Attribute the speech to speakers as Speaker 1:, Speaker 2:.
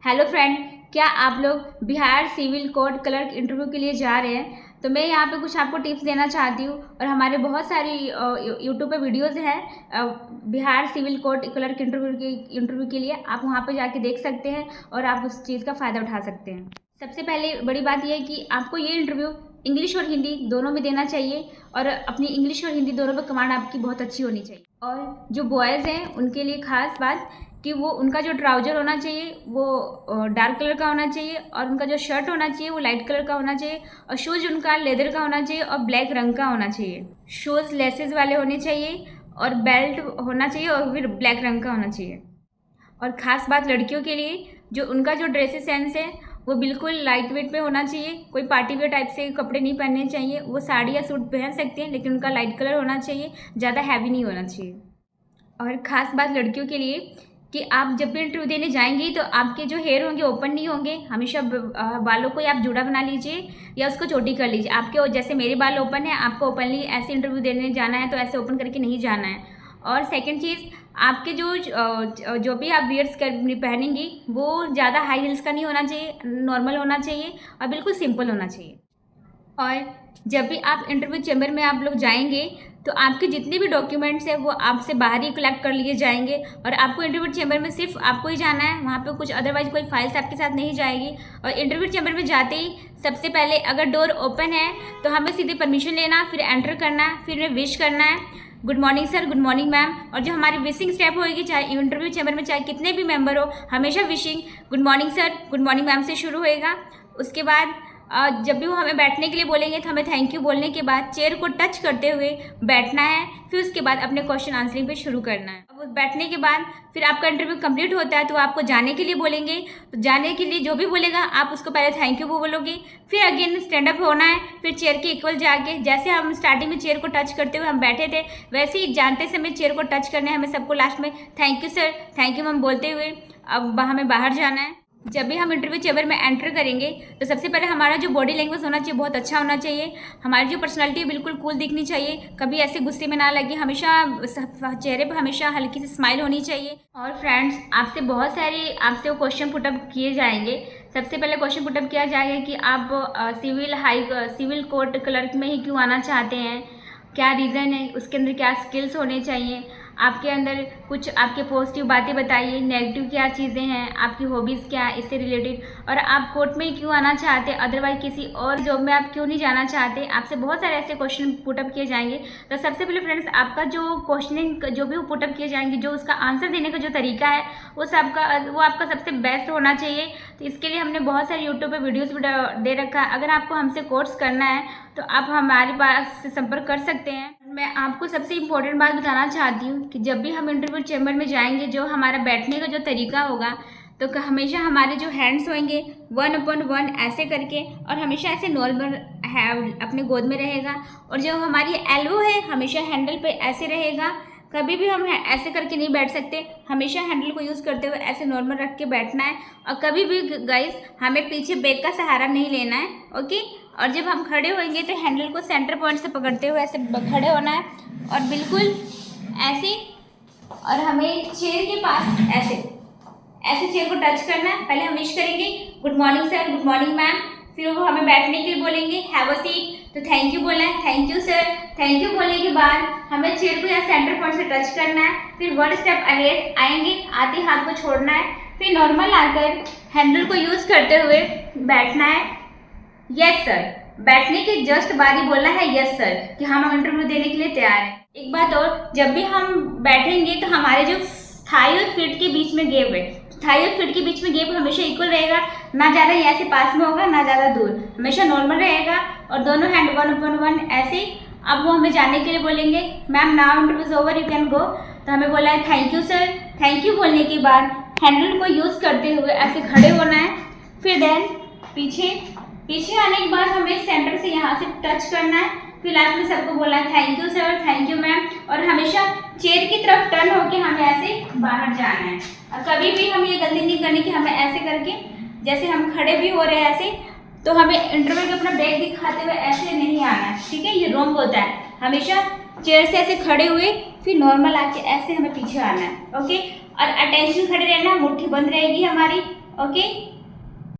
Speaker 1: Hello friend, क्या आप लोग Bihar civil court clerk interview के लिए जा रहे हैं? तो मैं यहाँ पे कुछ आपको टिप्स देना चाहती हूँ और हमारे बहुत सारी यूट्यूब पे वीडियोस हैं Bihar civil court clerk interview के लिए। आप वहाँ पे जाके देख सकते हैं और आप उस चीज़ का फ़ायदा उठा सकते हैं। सबसे पहले बड़ी बात यह है कि आपको ये इंटरव्यू इंग्लिश और हिंदी दोनों में देना चाहिए और अपनी इंग्लिश और हिंदी दोनों पर कमांड आपकी बहुत अच्छी होनी चाहिए। और जो बॉयज़ हैं उनके लिए ख़ास बात कि वो उनका जो ट्राउज़र होना चाहिए वो डार्क कलर का होना चाहिए और उनका जो शर्ट होना चाहिए वो लाइट कलर का होना चाहिए और शूज़ उनका लेदर का होना चाहिए और ब्लैक रंग का होना चाहिए। शूज़ लेसेस वाले होने चाहिए और बेल्ट होना चाहिए और फिर ब्लैक रंग का होना चाहिए। और ख़ास बात लड़कियों के लिए, जो उनका जो ड्रेसेस सेंस है वो बिल्कुल लाइट वेट पे होना चाहिए। कोई पार्टी वेयर टाइप से कपड़े नहीं पहनने चाहिए। वो साड़ी या सूट पहन सकते हैं लेकिन उनका लाइट कलर होना चाहिए, ज़्यादा हैवी नहीं होना चाहिए। और ख़ास बात लड़कियों के लिए कि आप जब भी इंटरव्यू देने जाएंगी तो आपके जो हेयर होंगे ओपन नहीं होंगे। हमेशा बालों को या आप जुड़ा बना लीजिए या उसको चोटी कर लीजिए। आपके जैसे मेरे बाल ओपन है, आपको ओपनली ऐसे इंटरव्यू देने जाना है तो ऐसे ओपन करके नहीं जाना है। और सेकंड चीज़, आपके जो भी आप वियर्स पहनेंगी वो ज़्यादा हाई हील्स का नहीं होना चाहिए, नॉर्मल होना चाहिए और बिल्कुल सिंपल होना चाहिए। और जब भी आप इंटरव्यू चैम्बर में आप लोग जाएंगे तो आपके जितने भी डॉक्यूमेंट्स हैं वो आपसे बाहर ही कलेक्ट कर लिए जाएंगे और आपको इंटरव्यू चैम्बर में सिर्फ आपको ही जाना है। वहाँ पे कुछ अदरवाइज कोई फाइल्स आपके साथ नहीं जाएगी। और इंटरव्यू चैम्बर में जाते ही सबसे पहले अगर डोर ओपन है तो हमें सीधे परमिशन लेना, फिर एंटर करना, फिर हमें विश करना है, good morning sir, good morning ma'am. और जो हमारी विशिंग स्टेप होएगी, चाहे इंटरव्यू चैम्बर में चाहे कितने भी मेंबर हो, हमेशा wishing good morning sir, good morning ma'am से शुरू होएगा। उसके बाद जब भी वो हमें बैठने के लिए बोलेंगे तो हमें थैंक यू बोलने के बाद चेयर को टच करते हुए बैठना है। फिर उसके बाद अपने क्वेश्चन आंसरिंग पे शुरू करना है। अब बैठने के बाद फिर आपका इंटरव्यू कंप्लीट होता है तो आपको जाने के लिए बोलेंगे। तो जाने के लिए जो भी बोलेगा आप उसको पहले थैंक यू बोलोगे, फिर अगेन स्टैंड अप होना है, फिर चेयर के इक्वल जाके जैसे हम स्टार्टिंग में चेयर को टच करते हुए हम बैठे थे वैसे ही जानते समय चेयर को टच करना है। हमें सबको लास्ट में thank you sir, thank you ma'am बोलते हुए अब हमें बाहर जाना है। जब भी हम इंटरव्यू चैम्बर में एंटर करेंगे तो सबसे पहले हमारा जो बॉडी लैंग्वेज होना चाहिए बहुत अच्छा होना चाहिए। हमारी जो पर्सनालिटी है बिल्कुल कूल दिखनी चाहिए, कभी ऐसे गुस्से में ना लगे, हमेशा चेहरे पर हमेशा हल्की सी स्माइल होनी चाहिए। और फ्रेंड्स, आपसे बहुत सारे आपसे वो क्वेश्चन पुटअप किए जाएंगे। सबसे पहले क्वेश्चन पुटअप किया जाएगा कि आप सिविल कोर्ट क्लर्क में ही क्यों आना चाहते हैं, क्या रीज़न है, उसके अंदर क्या स्किल्स होने चाहिए, आपके अंदर कुछ आपके पॉजिटिव बातें बताइए, नेगेटिव क्या चीज़ें हैं, आपकी हॉबीज़ क्या है इससे रिलेटेड, और आप कोर्ट में क्यों आना चाहते हैं, अदरवाइज किसी और जॉब में आप क्यों नहीं जाना चाहते। आपसे बहुत सारे ऐसे क्वेश्चन पुटअप किए जाएंगे। तो सबसे पहले फ्रेंड्स, आपका जो क्वेश्चनिंग जो भी पुटअप किए जाएंगे, जो उसका आंसर देने का जो तरीका है वो आपका सबसे बेस्ट होना चाहिए। तो इसके लिए हमने बहुत सारे यूट्यूब पर वीडियोज़ भी दे रखा है। अगर आपको हमसे कोर्स करना है तो आप हमारे पास से संपर्क कर सकते हैं। मैं आपको सबसे इम्पोर्टेंट बात बताना चाहती हूँ कि जब भी हम इंटरव्यू चैम्बर में जाएंगे, जो हमारा बैठने का जो तरीका होगा तो हमेशा हमारे जो हैंड्स होंगे 1/1 ऐसे करके और हमेशा ऐसे नॉर्मल है अपने गोद में रहेगा। और जो हमारी एल्बो है हमेशा हैंडल पे ऐसे रहेगा। कभी भी हम ऐसे करके नहीं बैठ सकते, हमेशा हैंडल को यूज़ करते हुए ऐसे नॉर्मल रख के बैठना है। और कभी भी गाइस हमें पीछे बैक का सहारा नहीं लेना है, ओके। और जब हम खड़े होंगे तो हैंडल को सेंटर पॉइंट से पकड़ते हुए ऐसे खड़े होना है और बिल्कुल ऐसे। और हमें चेयर के पास ऐसे चेयर को टच करना है। पहले हम विश करेंगे good morning sir, good morning ma'am, फिर वो हमें बैठने के लिए बोलेंगे हैव अ सीट, तो थैंक यू बोलना है, thank you sir, thank you बोलने के बाद हमें चेयर को यहाँ सेंटर पॉइंट से टच करना है। फिर 1 स्टेप अहेड आएंगे, आते हाथ को छोड़ना है, फिर नॉर्मल आकर हैंडल को यूज़ करते हुए बैठना है। यस सर, बैठने के जस्ट बाद ही बोलना है यस सर कि हम इंटरव्यू देने के लिए तैयार हैं। एक बात और, जब भी हम बैठेंगे तो हमारे जो थाई और फीट के बीच में गैप है, थाई और फीट के बीच में गैप हमेशा इक्वल रहेगा, ना ज़्यादा यहाँ से पास में होगा ना ज़्यादा दूर, हमेशा नॉर्मल रहेगा। और दोनों हैंड 1/1 ऐसे। अब वो हमें जाने के लिए बोलेंगे ma'am now interview is over, you can go. तो हमें बोला है thank you sir, thank you बोलने के बाद हैंडल को यूज़ करते हुए ऐसे खड़े होना है। फिर देन पीछे आने के बाद हमें सेंटर से यहाँ से टच करना है। फिर लास्ट में सबको बोला है thank you sir, thank you ma'am, और हमेशा चेयर की तरफ टर्न होके हमें ऐसे बाहर जाना है। और कभी भी हम ये गलती नहीं करनी कि हमें ऐसे करके जैसे हम खड़े भी हो रहे हैं ऐसे, तो हमें इंटरव्यू में अपना बैग दिखाते हुए ऐसे नहीं आना है, ठीक है। ये रॉन्ग होता है। हमेशा चेयर से ऐसे खड़े हुए फिर नॉर्मल आके ऐसे हमें पीछे आना है, ओके। और अटेंशन खड़े रहना, मुट्ठी बंद रहेगी हमारी। ओके।